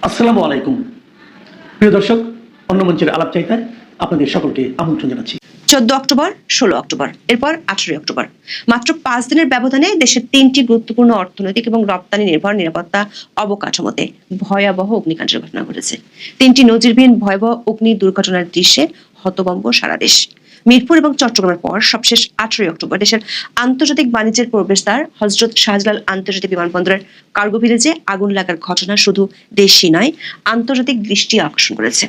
আসসালামু আলাইকুম প্রিয় দর্শক, অন্য মঞ্চের আলাপ চাইতায় আপনাদের সকলকে আমন্ত্রণ জানাচ্ছি। 14 অক্টোবর, 16 অক্টোবর, এরপর 18 অক্টোবর, মাত্র 5 দিনের ব্যবধানে দেশের 3টি গুরুত্বপূর্ণ অর্থনৈতিক এবং রপ্তানি নির্ভর নিরাপত্তা অবকাঠামোতে ভয়াবহ অগ্নিকাণ্ডের ঘটনা ঘটেছে। 3টি নজিরবিহীন ভয়াবহ অগ্নি দুর্ঘটনার দৃশ্যে হতভম্ব সারা দেশ। মিরপুর এবং চট্টগ্রামের পর সবশেষ 18 অক্টোবর দেশের আন্তর্জাতিক বাণিজ্যের প্রবেশদ্বার হযরত শাহজালাল আন্তর্জাতিক বিমানবন্দরের কার্গো ভিলেজে আগুন লাগার ঘটনা শুধু দেশই নয়, আন্তর্জাতিক দৃষ্টি আকর্ষণ করেছে।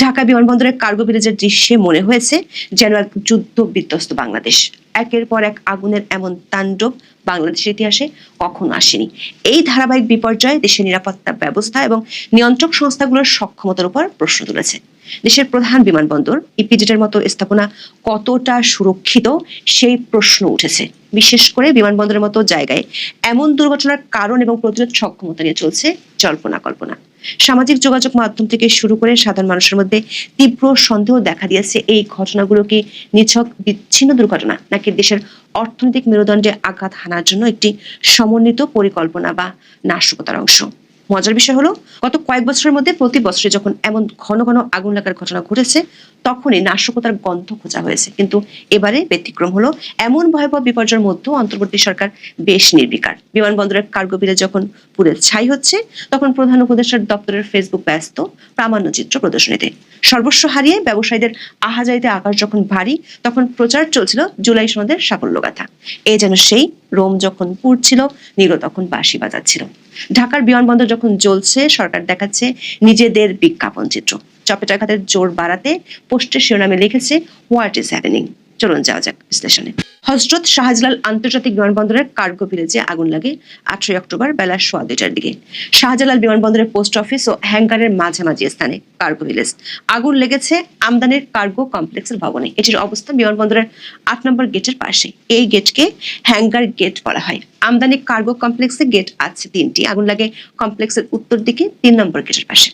ঢাকা বিমানবন্দরের কার্গো ভিলেজের দৃশ্যে মনে হয়েছে যেন এক যুদ্ধ বিধ্বস্ত বাংলাদেশ। একের পর এক আগুনের এমন তাণ্ডব বাংলাদেশের ইতিহাসে কখনো আসেনি। এই ধারাবাহিক বিপর্যয় দেশের নিরাপত্তা ব্যবস্থা এবং নিয়ন্ত্রক সংস্থাগুলোর সক্ষমতার উপর প্রশ্ন তুলেছে। দেশের প্রধান বিমানবন্দর ইপিজেডের মতো স্থাপনা কতটা সুরক্ষিত সেই প্রশ্ন উঠেছে। বিশেষ করে বিমানবন্দরের মতো জায়গায় এমন দুর্ঘটনার কারণ এবং প্রতিরোধ সক্ষমতা নিয়ে চলছে জল্পনা কল্পনা। সামাজিক যোগাযোগ মাধ্যম থেকে শুরু করে সাধারণ মানুষের মধ্যে তীব্র সন্দেহ দেখা দিয়েছে, এই ঘটনাগুলো কি নিছক বিচ্ছিন্ন দুর্ঘটনা নাকি দেশের অর্থনৈতিক মেরুদণ্ডে আঘাত হানার জন্য একটি সমন্বিত পরিকল্পনা বা নাশকতার অংশ। মজার বিষয় হলো, গত কয়েক বছরের মধ্যে প্রতি বছরে যখন এমন ঘন ঘন আগুন লাগার ঘটনা ঘটেছে তখনই নাশকতার গন্ধ খোঁজা হয়েছে, কিন্তু এবারে ব্যতিক্রম হলো। এমন ভয়াবহ বিপর্যয়ের মধ্যেও অন্তর্বর্তী সরকার বেশ নির্বিকার। বিমানবন্দরের কার্গো ভিলেজ যখন পুড়ে ছাই হচ্ছে তখন প্রধান উপদেষ্টার দপ্তরের ফেসবুক ব্যস্ত প্রামাণ্য চিত্র প্রদর্শনীতে। সর্বস্ব হারিয়ে ব্যবসায়ীদের আহাজারিতে আকাশ যখন ভারী তখন প্রচার চলছিল জুলাই সনদের সাফল্য গাথা। এ যেন সেই রোম যখন পুড়ছিল, নীলো তখন বাঁশি বাজাচ্ছিল। ঢাকার বিমানবন্দর যখন জ্বলছে সরকার দেখাচ্ছে নিজেদের বিজ্ঞাপন চিত্র। চপেটাঘাতের জোর বাড়াতে পোস্টের শিরোনামে লিখেছে হোয়াট ইজ হ্যাপেনিং। চলুন যাওয়া যাক বিশ্লেষণে। হযরত শাহজালাল আন্তর্জাতিক বিমানবন্দরের কার্গো ভিলেজে আগুন লাগে 18 অক্টোবর বেলা 2:30টার দিকে। শাহজালাল বিমানবন্দরের পোস্ট অফিস ও হ্যাঙ্গারের মাঝামাঝি স্থানে কার্গো ভিলেজ। আগুন লেগেছে আমদানির কার্গো কমপ্লেক্সের ভবনে। এটির অবস্থান বিমানবন্দরের 8 নম্বর গেটের পাশে। এই গেটকে হ্যাঙ্গার গেট বলা হয়। আমদানি কার্গো কমপ্লেক্সে গেট আছে 3টি। আগুন লাগে কমপ্লেক্সের উত্তর দিকে 3 নম্বর গেটের পাশে।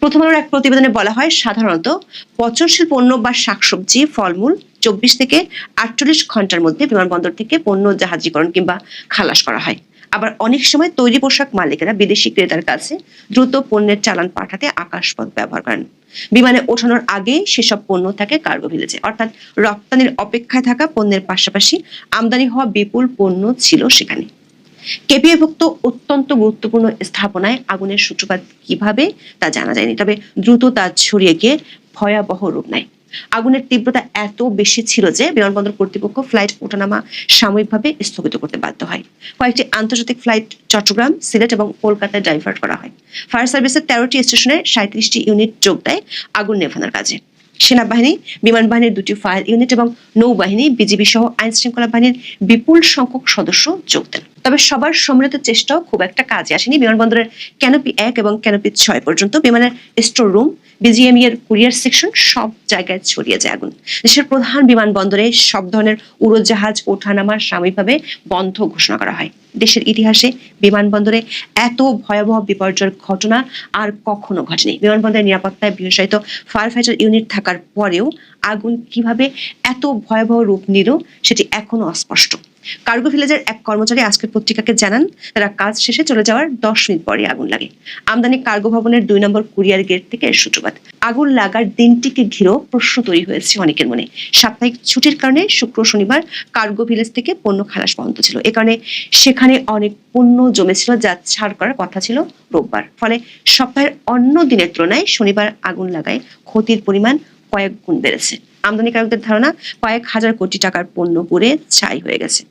প্রথম আলোর এক প্রতিবেদনে বলা হয়, সাধারণত পচনশীল পণ্য বা শাকসবজি, ফলমূল 24 থেকে 48 ঘন্টার মধ্যে বিমানবন্দর থেকে পণ্য জাহাজীকরণ কিংবা খালাস করা হয়। আবার অনেক সময় তৈরি পোশাক মালিকেরা বিদেশি ক্রেতার কাছে দ্রুত পণ্যের চালান পাঠাতে আকাশপথ ব্যবহার করেন। বিমানে ওঠানোর আগে সেসব পণ্য থাকে কার্গো ভিলেজে, অর্থাৎ রপ্তানির অপেক্ষায় থাকা পণ্যের পাশাপাশি আমদানি হওয়া বিপুল পণ্য ছিল সেখানে। কেপিএভুক্ত অত্যন্ত গুরুত্বপূর্ণ স্থাপনায় আগুনের সূত্রপাত কিভাবে তা জানা যায়নি, তবে দ্রুত তা ছড়িয়ে গিয়ে ভয়াবহ রূপ নেয়। আগুনের তীব্রতা এত বেশি ছিল যে বিমানবন্দর কর্তৃপক্ষ ফ্লাইট ওঠানামা সাময়িকভাবে স্থগিত করতে বাধ্য হয়। কয়েকটি আন্তর্জাতিক ফ্লাইট চট্টগ্রাম, সিলেট এবং কলকাতায় ডাইভার্ট করা হয়। ফায়ার সার্ভিসের 13টি স্টেশনে 37টি ইউনিট যোগ দেয় আগুন নেভানোর কাজে। সেনাবাহিনী, বিমান বাহিনীর 2টি ফায়ার ইউনিট এবং নৌবাহিনী, বিজিবি সহ আইন শৃঙ্খলা বাহিনীর বিপুল সংখ্যক সদস্য যোগ দেন। তবে সবার সম্মিলিত চেষ্টাও খুব একটা কাজে আসেনি। বিমানবন্দরের ক্যানোপি 1 এবং ক্যানোপি 6 পর্যন্ত, বিমানের স্টোর রুম, বিজিএমই এর কুরিয়ার সেকশন সব জায়গায় ছড়িয়ে যায় আগুন। দেশের প্রধান বিমানবন্দরে সব ধরনের উড়োজাহাজ ওঠানামা সাময়িকভাবে বন্ধ ঘোষণা করা হয়। দেশের ইতিহাসে বিমানবন্দরে এত ভয়াবহ বিপর্যয়ের ঘটনা আর কখনো ঘটেনি। বিমানবন্দরের নিরাপত্তায় বিশেষায়িত ফায়ার ফাইটার ইউনিট থাকার পরেও আগুন কিভাবে এত ভয়াবহ রূপ নিল সেটি এখনো অস্পষ্ট। কার্গো ভিলেজের এক কর্মচারী আজকের পত্রিকাকে জানান, তারা কাজ শেষে চলে যাওয়ার 10 মিনিট পরে আগুন লাগে। আমদানি কার্গো ভবনের 2 নম্বর কুরিয়ার গেট থেকে এর সূত্রপাত। আগুন লাগার দিনটিকে ঘিরেও প্রশ্ন তৈরি হয়েছে অনেকের মনে। সাপ্তাহিক ছুটির কারণে শুক্র শনিবার কার্গো ভিলেজ থেকে পণ্য খালাস বন্ধ ছিল। এ কারণে সেখানে অনেক পণ্য জমেছিল যা ছাড় করার কথা ছিল রোববার। ফলে সপ্তাহের অন্য দিনের তুলনায় শনিবার আগুন লাগায় ক্ষতির পরিমাণ কয়েক গুণ বেড়েছে। আমদানিকারকদের ধারণা, কয়েক হাজার কোটি টাকার পণ্য পুড়ে ছাই হয়ে গেছে।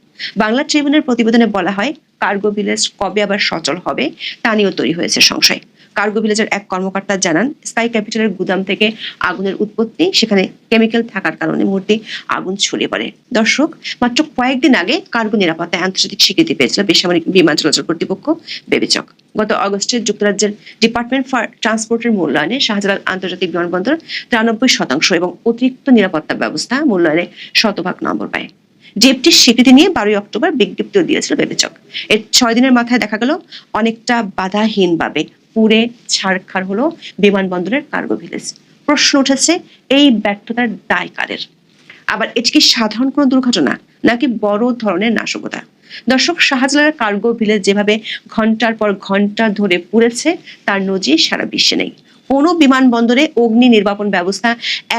বাংলা ট্রিবিউনের প্রতিবেদনে বলা হয়, কার্গো ভিলেজ কবে আবার সচল হবে তা নিয়েও তৈরি হয়েছে সংশয়। কার্গো ভিলেজের এক কর্মকর্তা জানান, স্কাই ক্যাপিটালের গুদাম থেকে আগুনের উৎপত্তি, সেখানে কেমিক্যাল থাকার কারণে মুহূর্তে আগুন ছড়িয়ে পড়ে। দর্শক, মাত্র কয়েকদিন আগে কার্গো নিরাপত্তায় আন্তর্জাতিক স্বীকৃতি পেয়েছিল বেসামরিক বিমান চলাচল কর্তৃপক্ষ বেবিচক। গত অগস্টে যুক্তরাজ্যের ডিপার্টমেন্ট ফর ট্রান্সপোর্টের মূল্যায়নে শাহজালাল আন্তর্জাতিক বিমানবন্দর 93% এবং অতিরিক্ত নিরাপত্তা ব্যবস্থা মূল্যায়নে 100% নম্বর পায়। জেপটির স্বীকৃতি নিয়ে 12 অক্টোবর বিজ্ঞপ্তিও দিয়েছিল বেবিচক। এর 6 দিনের মাথায় দেখা গেল অনেকটা বাধাহীনভাবে পুড়ে ছারখার হলো বিমানবন্দরের কার্গো ভিলেজ। প্রশ্ন উঠেছে, এই ব্যর্থতার দায় কাদের? আবার এটি কি সাধারণ কোনো দুর্ঘটনা নাকি বড় ধরনের নাশকতা? দর্শক, শাহজালালের কার্গো ভিলেজ যেভাবে ঘন্টার পর ঘন্টা ধরে পুড়েছে তার নজির সারা বিশ্বে নেই। কোনো বিমানবন্দরে অগ্নি নির্বাপন ব্যবস্থা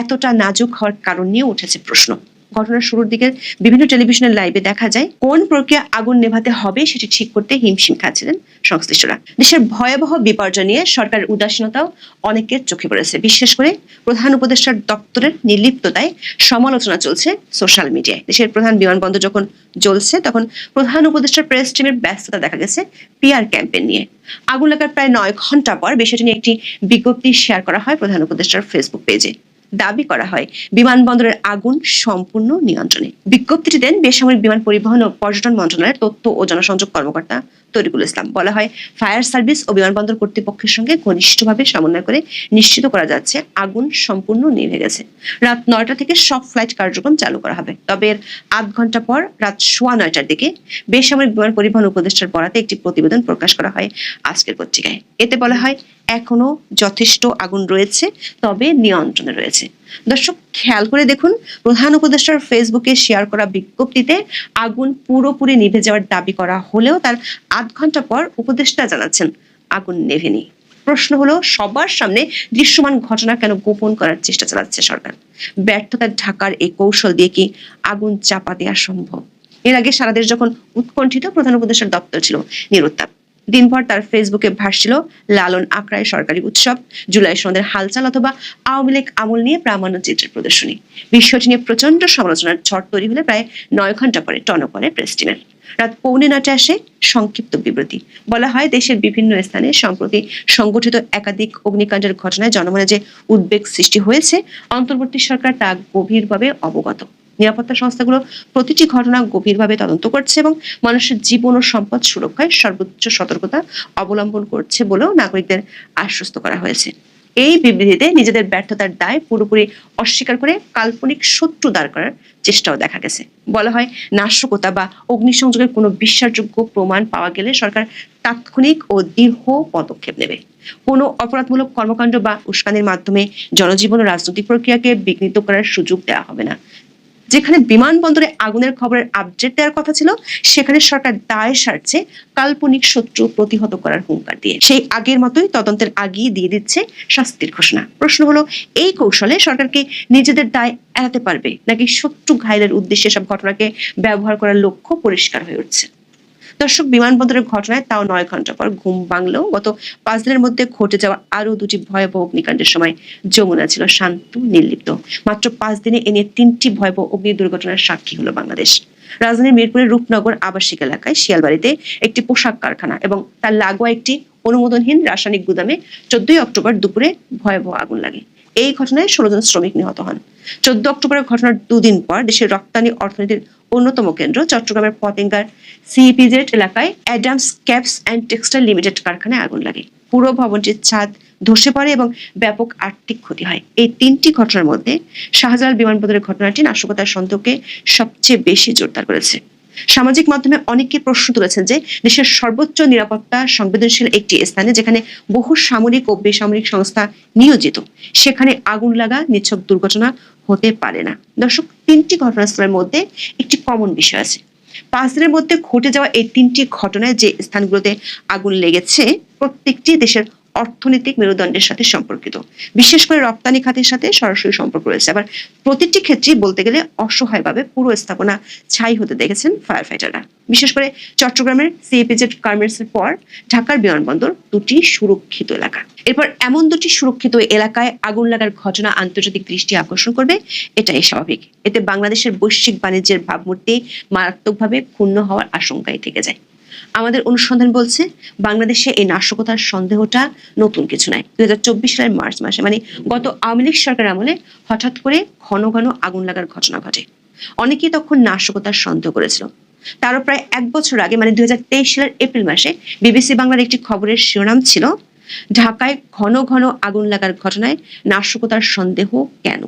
এতটা নাজুক হওয়ার কারণ নিয়ে উঠেছে প্রশ্ন। ঘটনার শুরুর দিকে বিভিন্ন টেলিভিশনের লাইভে দেখা যায় কোন প্রক্রিয়া আগুন নেভাতে হবে সেটি ঠিক করতে হিমশিম খাচ্ছিলেন সংশ্লিষ্টরা। দেশের ভয়াবহ বিপর্যয় নিয়ে সরকারের উদাসীনতাও অনেকের চোখে পড়েছে। বিশেষ করে প্রধান উপদেষ্টার দপ্তরের নির্লিপ্ততায় সমালোচনা চলছে সোশ্যাল মিডিয়ায়। দেশের প্রধান বিমানবন্দর যখন জ্বলছে তখন প্রধান উপদেষ্টার প্রেস টিমের ব্যস্ততা দেখা গেছে পিআর ক্যাম্পেইন নিয়ে। আগুন লাগার প্রায় 9 ঘন্টা পর বিষয়টি নিয়ে একটি বিজ্ঞপ্তি শেয়ার করা হয় প্রধান উপদেষ্টার ফেসবুক পেজে। দাবি করা হয় বিমানবন্দরের আগুন সম্পূর্ণ নিয়ন্ত্রণে। বিজ্ঞপ্তিটি দেন বেসামরিক বিমান পরিবহন ও পর্যটন মন্ত্রণালয়ের তথ্য ও জনসংযোগ কর্মকর্তা তরিকুল ইসলাম। বলা হয়, ফায়ার সার্ভিস ও বিমানবন্দর কর্তৃপক্ষের সঙ্গে ঘনিষ্ঠভাবে সমন্বয় করে নিশ্চিত করা যাচ্ছে আগুন সম্পূর্ণ নিভে গেছে। রাত 9টা থেকে সব ফ্লাইট কার্যক্রম চালু করা হবে। তবে এর আধ ঘন্টা পর রাত 9:15টার দিকে বেসামরিক বিমান পরিবহন উপদেষ্টার বরাতে একটি প্রতিবেদন প্রকাশ করা হয় আজকের পত্রিকায়। এতে বলা হয় এখনো যথেষ্ট আগুন রয়েছে, তবে নিয়ন্ত্রণে রয়েছে। দর্শক, খেয়াল করে দেখুন, প্রধান উপদেষ্টার ফেসবুকে শেয়ার করা বিজ্ঞপ্তিতে আগুন পুরোপুরি নিভে যাওয়ার দাবি করা হলেও তার আধ ঘন্টা পর উপদেষ্টা জানাচ্ছেন আগুন নেভেনি। প্রশ্ন হলো, সবার সামনে দৃশ্যমান ঘটনা কেন গোপন করার চেষ্টা চালাচ্ছে সরকার? ব্যর্থতার ঢাকার এই কৌশল দিয়ে কি আগুন চাপা দেওয়া সম্ভব? এর আগে সারা দেশ যখন উৎকণ্ঠিত, প্রধান উপদেষ্টার দপ্তর ছিল নিরুত্তাপ। দিনভর তার ফেসবুকে ভাসছিল লালন আকরায় সরকারি উৎসব, জুলাই সন্ধ্যের হালচাল অথবা আওয়ামী লীগ আমল নিয়ে প্রামাণ্য চিত্রের প্রদর্শনী। বিষয়টি নিয়ে প্রচন্ড সমালোচনার ঝড় তৈরি হলে প্রায় 9 ঘন্টা পরে টনক করে প্রেস টিমের। রাত 9:45 আসে সংক্ষিপ্ত বিবৃতি। বলা হয়, দেশের বিভিন্ন স্থানে সম্প্রতি সংগঠিত একাধিক অগ্নিকাণ্ডের ঘটনায় জনমনে যে উদ্বেগ সৃষ্টি হয়েছে, অন্তর্বর্তী সরকার তা গভীরভাবে অবগত। নিরাপত্তা সংস্থাগুলো প্রতিটি ঘটনা গভীরভাবে তদন্ত করছে এবং মানুষের জীবন ও সম্পদ সুরক্ষায় সর্বোচ্চ সতর্কতা অবলম্বন করছে বলেও নাগরিকদের আশ্বস্ত করা হয়েছে। এই বিবৃতিতে নিজেদের ব্যর্থতার দায় পুরোপুরি অস্বীকার করে কাল্পনিক শত্রু দাঁড় করার চেষ্টাও দেখা গেছে। বলা হয়, নাশকতা বা অগ্নিসংযোগের কোনো বিশ্বাসযোগ্য প্রমাণ পাওয়া গেলে সরকার তাৎক্ষণিক ও দৃঢ় পদক্ষেপ নেবে। কোনো অপরাধমূলক কর্মকাণ্ড বা উস্কানির মাধ্যমে জনজীবন ও রাজনৈতিক প্রক্রিয়াকে বিঘ্নিত করার সুযোগ দেওয়া হবে না। যেখানে বিমানবন্দরে আগুনের খবরের আপডেট দেওয়ার কথা ছিল, সেখানে সরকার দায় সারছে কাল্পনিক শত্রু প্রতিহত করার হুঙ্কার দিয়ে। সেই আগের মতোই তদন্তের আগেই দিয়ে দিচ্ছে শাস্তির ঘোষণা। প্রশ্ন হলো, এই কৌশলে সরকারকে নিজেদের দায় এড়াতে পারবে নাকি শত্রু ঘায়লের উদ্দেশ্যে সব ঘটনাকে ব্যবহার করার লক্ষ্য পরিষ্কার হয়ে উঠছে? দর্শক, বিমানবন্দরের ঘটনায় তাও 9 ঘন্টা পর ঘুম ভাঙলেও গত 5 দিনের মধ্যে ঘটে যাওয়া আরো 2টি ভয়াবহ অগ্নিকাণ্ডের সময় যমুনা ছিল শান্ত, নির্লিপ্ত। মাত্র 5 দিনে এ নিয়ে 3টি ভয়াবহ অগ্নি দুর্ঘটনার সাক্ষী হলো বাংলাদেশ। রাজধানীর মিরপুরের রূপনগর আবাসিক এলাকায় শিয়ালবাড়িতে একটি পোশাক কারখানা এবং তার লাগোয়া একটি অনুমোদনহীন রাসায়নিক গুদামে 14 অক্টোবর দুপুরে ভয়াবহ আগুন লাগে। এই ঘটনায় 16 জন শ্রমিক নিহত হন। 14 অক্টোবরের ঘটনার 2 দিন পর দেশের রপ্তানি অর্থনীতির অন্যতম কেন্দ্র চট্টগ্রামের পতেঙ্গার সিইপিজেড এলাকায় Adams caps and textile limited কারখানায় আগুন লাগে। পুরো ভবনটির ছাদ ধসে পড়ে এবং ব্যাপক আর্থিক ক্ষতি হয়। এই 3টি ঘটনার মধ্যে শাহজালাল বিমানবন্দরের ঘটনাটি নাশকতার সন্দেহকে সবচেয়ে বেশি জোরদার করেছে। সামাজিক মাধ্যমে অনেকে প্রশ্ন তুলেছেন যে দেশের সর্বোচ্চ নিরাপত্তা সংবেদনশীল একটি স্থানে, যেখানে বহু সামরিক ও বেসামরিক সংস্থা নিয়োজিত, সেখানে আগুন লাগা নিছক দুর্ঘটনা হতে পারে না। দর্শক, 3টি ঘটনাস্থলের মধ্যে একটি কমন বিষয় আছে। 5 দিনের মধ্যে ঘটে যাওয়া এই 3টি ঘটনায় যে স্থানগুলোতে আগুন লেগেছে, প্রত্যেকটি দেশের অর্থনৈতিক মেরুদণ্ডের সাথে সম্পর্কিত। বিশেষ করে রপ্তানি খাতের সাথে সরাসরি সম্পর্ক রয়েছে। আবার প্রতিটি ক্ষেত্রেই বলতে গেলে অসহায়ভাবে পুরো স্থাপনা ছাই হতে দেখেছেন ফায়ার ফাইটাররা। বিশেষ করে চট্টগ্রামের সিইপিজেড গার্মেন্টসের পর ঢাকার বিমানবন্দর 2টি সুরক্ষিত এলাকা। এরপর এমন 2টি সুরক্ষিত এলাকায় আগুন লাগার ঘটনা আন্তর্জাতিক দৃষ্টি আকর্ষণ করবে, এটাই স্বাভাবিক। এতে বাংলাদেশের বৈশ্বিক বাণিজ্যের ভাবমূর্তি মারাত্মকভাবে ক্ষুণ্ণ হওয়ার আশঙ্কাই থেকে যায়। আমাদের অনুসন্ধান বলছে, বাংলাদেশে এই নাশকতার সন্দেহটা নতুন কিছু নয়। 2024 সালের মার্চ মাসে, মানে গত আওয়ামী লীগ সরকার আমলে হঠাৎ করে ঘন ঘন আগুন লাগার ঘটনা ঘটে। অনেকেই তখন নাশকতার সন্দেহ করেছিল। তারও প্রায় 1 বছর আগে, মানে 2023 সালের এপ্রিল মাসে বিবিসি বাংলার একটি খবরের শিরোনাম ছিল, ঢাকায় ঘন ঘন আগুন লাগার ঘটনায় নাশকতার সন্দেহ কেন?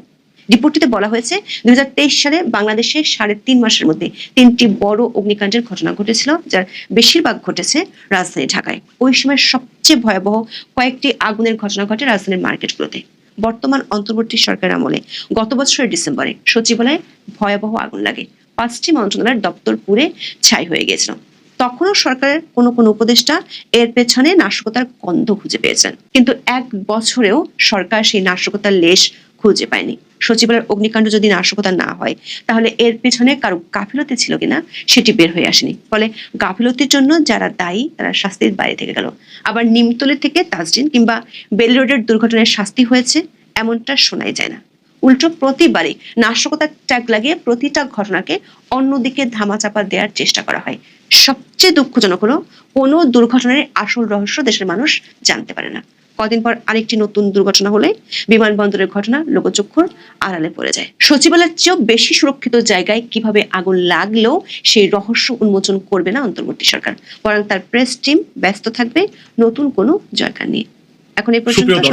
রিপোর্টটিতে বলা হয়েছে, 2023 সালে বাংলাদেশে 3.5 মাসের মধ্যে 3টি বড় অগ্নিকাণ্ডের ঘটনা ঘটেছিল, যার বেশিরভাগ ঘটেছে রাজধানী ঢাকায়। ওই সময় সবচেয়ে ভয়াবহ কয়েকটি আগুনের ঘটনা ঘটে রাজধানীর মার্কেটগুলোতে। বর্তমান অন্তর্বর্তী সরকার আমলে গত বছরের ডিসেম্বরে সচিবালয়ে ভয়াবহ আগুন লাগে, 5টি মন্ত্রণালয়ের দপ্তর পুড়ে ছাই হয়ে গিয়েছিল। তখনও সরকারের কোনো উপদেষ্টা এর পেছনে নাশকতার গন্ধ খুঁজে পেয়েছেন, কিন্তু 1 বছরেও সরকার সেই নাশকতার লেশ খুঁজে পায়নি। সচিবালয়ের অগ্নিকাণ্ড যদি নাশকতা না হয়, তাহলে এর পেছনে কারো গাফিলতি ছিল কিনা সেটি বের হয়ে আসেনি। ফলে গাফিলতির জন্য যারা দায়ী তারা শাস্তির বাইরে থেকে গেল। আবার নিমতলী থেকে তাজরিন কিংবা বেলি রোডের দুর্ঘটনায় শাস্তি হয়েছে এমনটা শোনাই যায় না। উল্টো প্রতিবারই নাশকতার ট্যাগ লাগিয়ে প্রতিটা ঘটনাকে অন্যদিকে ধামাচাপা দেওয়ার চেষ্টা করা হয়। সবচেয়ে দুঃখজনক হলো কোনো দুর্ঘটনার আসল রহস্য দেশের মানুষ জানতে পারে না। কদিন পর আরেকটি নতুন দুর্ঘটনা হলে বিমানবন্দরের ঘটনা লোকচক্ষুর আড়ালে পড়ে যায়। সচিবালয়ের চেয়েও বেশি সুরক্ষিত জায়গায় কিভাবে আগুন লাগলেও সেই রহস্য উন্মোচন করবে না অন্তর্বর্তী সরকার, বরং তার প্রেস টিম ব্যস্ত থাকবে নতুন কোনো জয়গান নিয়ে। এখন এই পর্যন্ত সুপ্রিয় দর্শক,